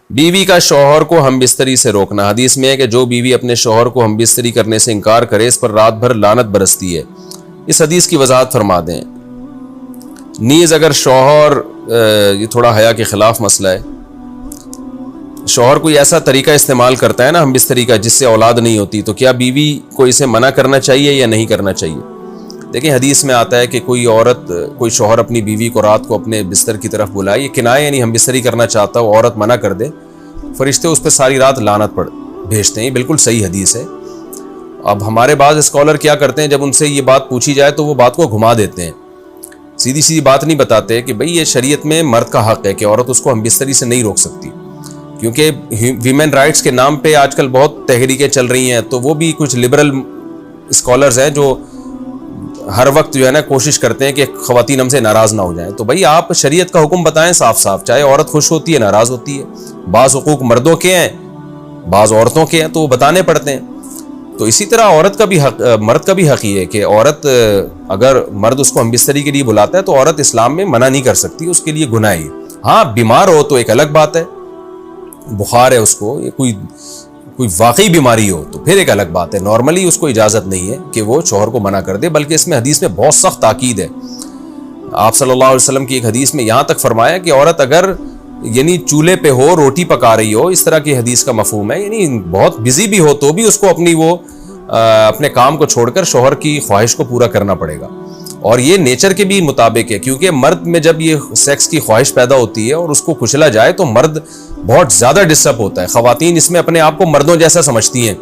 بیوی کا شوہر کو ہم بستری سے روکنا. حدیث میں ہے کہ جو بیوی اپنے شوہر کو ہم بستری کرنے سے انکار کرے اس پر رات بھر لعنت برستی ہے. اس حدیث کی وضاحت فرما دیں. نیز اگر شوہر، یہ تھوڑا حیا کے خلاف مسئلہ ہے، شوہر کوئی ایسا طریقہ استعمال کرتا ہے نا ہم بستری کا جس سے اولاد نہیں ہوتی، تو کیا بیوی کو اسے منع کرنا چاہیے یا نہیں کرنا چاہیے؟ دیکھیں حدیث میں آتا ہے کہ کوئی عورت، کوئی شوہر اپنی بیوی کو رات کو اپنے بستر کی طرف بلائے، یہ کنایہ یعنی ہم بستری کرنا چاہتا ہو، عورت منع کر دے، فرشتے اس پہ ساری رات لعنت بھیجتے ہیں. بالکل صحیح حدیث ہے. اب ہمارے بعض اسکالر کیا کرتے ہیں، جب ان سے یہ بات پوچھی جائے تو وہ بات کو گھما دیتے ہیں، سیدھی سیدھی بات نہیں بتاتے کہ بھئی یہ شریعت میں مرد کا حق ہے کہ عورت اس کو ہم بستری سے نہیں روک سکتی. کیونکہ ویمن رائٹس کے نام پہ آج کل بہت تحریکیں چل رہی ہیں، تو وہ بھی کچھ لبرل اسکالرز ہیں جو ہر وقت جو ہے نا کوشش کرتے ہیں کہ خواتین ہم سے ناراض نہ ہو جائیں. تو بھئی آپ شریعت کا حکم بتائیں صاف صاف، چاہے عورت خوش ہوتی ہے ناراض ہوتی ہے. بعض حقوق مردوں کے ہیں، بعض عورتوں کے ہیں، تو وہ بتانے پڑتے ہیں. تو اسی طرح عورت کا بھی حق، مرد کا بھی حق یہ ہے کہ عورت، اگر مرد اس کو ہم بستری کے لیے بلاتا ہے تو عورت اسلام میں منع نہیں کر سکتی، اس کے لیے گناہ ہے. ہاں بیمار ہو تو ایک الگ بات ہے، بخار ہے اس کو، یہ کوئی واقعی بیماری ہو تو پھر ایک الگ بات ہے. نارملی اس کو اجازت نہیں ہے کہ وہ شوہر کو منع کر دے، بلکہ اس میں حدیث میں بہت سخت تاکید ہے. آپ صلی اللہ علیہ وسلم کی ایک حدیث میں یہاں تک فرمایا کہ عورت اگر یعنی چولہے پہ ہو، روٹی پکا رہی ہو، اس طرح کی حدیث کا مفہوم ہے، یعنی بہت بزی بھی ہو تو بھی اس کو اپنے کام کو چھوڑ کر شوہر کی خواہش کو پورا کرنا پڑے گا. اور یہ نیچر کے بھی مطابق ہے، کیونکہ مرد میں جب یہ سیکس کی خواہش پیدا ہوتی ہے اور اس کو کچلا جائے تو مرد بہت زیادہ ڈسٹرب ہوتا ہے. خواتین اس میں اپنے آپ کو مردوں جیسا سمجھتی ہیں،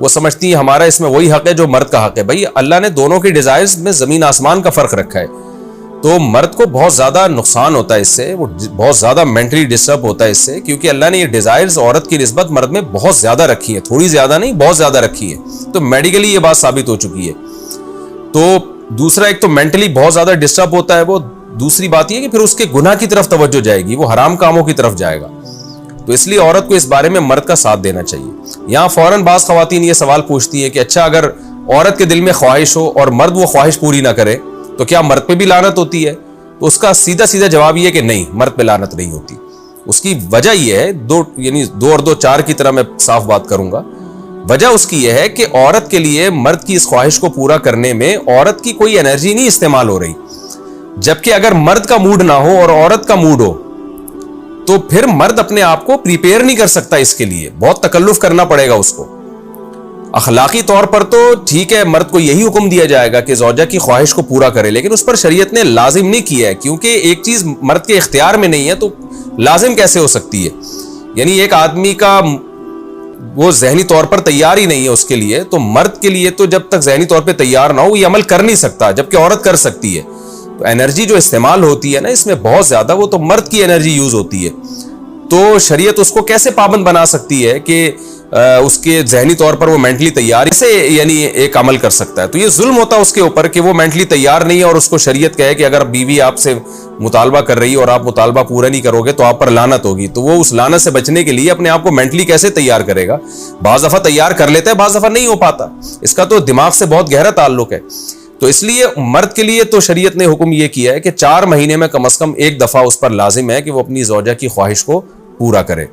وہ سمجھتی ہیں ہمارا اس میں وہی حق ہے جو مرد کا حق ہے. بھائی اللہ نے دونوں کے ڈیزائرز میں زمین آسمان کا فرق رکھا ہے، تو مرد کو بہت زیادہ نقصان ہوتا ہے اس سے، وہ بہت زیادہ مینٹلی ڈسٹرب ہوتا ہے اس سے، کیونکہ اللہ نے یہ ڈیزائرز عورت کی نسبت مرد میں بہت زیادہ رکھی ہیں، تھوڑی زیادہ نہیں بہت زیادہ رکھی ہیں. تو میڈیکلی یہ بات ثابت ہو چکی ہے. تو دوسرا ایک تو مینٹلی بہت زیادہ ڈسٹرب ہوتا ہے وہ، دوسری بات یہ کہ پھر اس کے گناہ کی طرف توجہ جائے گی، وہ حرام کاموں کی طرف جائے گا. تو اس لیے عورت کو اس بارے میں مرد کا ساتھ دینا چاہیے. یہاں فوراً بعض خواتین یہ سوال پوچھتی ہیں کہ اچھا اگر عورت کے دل میں خواہش ہو اور مرد وہ خواہش پوری نہ کرے تو کیا مرد پہ بھی لعنت ہوتی ہے؟ تو اس کا سیدھا سیدھا جواب یہ ہے کہ نہیں، مرد پہ لعنت نہیں ہوتی. اس کی وجہ یہ ہے، دو اور دو چار کی طرح میں صاف بات کروں گا. وجہ اس کی یہ ہے کہ عورت کے لیے مرد کی اس خواہش کو پورا کرنے میں عورت کی کوئی انرجی نہیں استعمال ہو رہی، جبکہ اگر مرد کا موڈ نہ ہو اور عورت کا موڈ ہو تو پھر مرد اپنے آپ کو پریپیئر نہیں کر سکتا، اس کے لیے بہت تکلف کرنا پڑے گا اس کو. اخلاقی طور پر تو ٹھیک ہے، مرد کو یہی حکم دیا جائے گا کہ زوجہ کی خواہش کو پورا کرے، لیکن اس پر شریعت نے لازم نہیں کیا ہے، کیونکہ ایک چیز مرد کے اختیار میں نہیں ہے تو لازم کیسے ہو سکتی ہے؟ یعنی ایک آدمی کا وہ ذہنی طور پر تیار ہی نہیں ہے اس کے لیے، تو مرد کے لیے تو جب تک ذہنی طور پہ تیار نہ ہو یہ عمل کر نہیں سکتا، جبکہ عورت کر سکتی ہے. تو انرجی جو استعمال ہوتی ہے نا اس میں بہت زیادہ، وہ تو مرد کی انرجی یوز ہوتی ہے. تو شریعت اس کو کیسے پابند بنا سکتی ہے کہ اس کے ذہنی طور پر وہ مینٹلی تیار سے یعنی ایک عمل کر سکتا ہے؟ تو یہ ظلم ہوتا ہے اس کے اوپر کہ وہ مینٹلی تیار نہیں ہے اور اس کو شریعت کہے کہ اگر بیوی آپ سے مطالبہ کر رہی ہے اور آپ مطالبہ پورا نہیں کرو گے تو آپ پر لعنت ہوگی. تو وہ اس لعنت سے بچنے کے لیے اپنے آپ کو مینٹلی کیسے تیار کرے گا؟ بعض دفعہ تیار کر لیتا ہے، بعض دفعہ نہیں ہو پاتا. اس کا تو دماغ سے بہت گہرا تعلق ہے. تو اس لیے مرد کے لیے تو شریعت نے حکم یہ کیا ہے کہ 4 مہینے میں کم از کم ایک دفعہ اس پر لازم ہے کہ وہ اپنی زوجہ کی خواہش کو پورا کرے.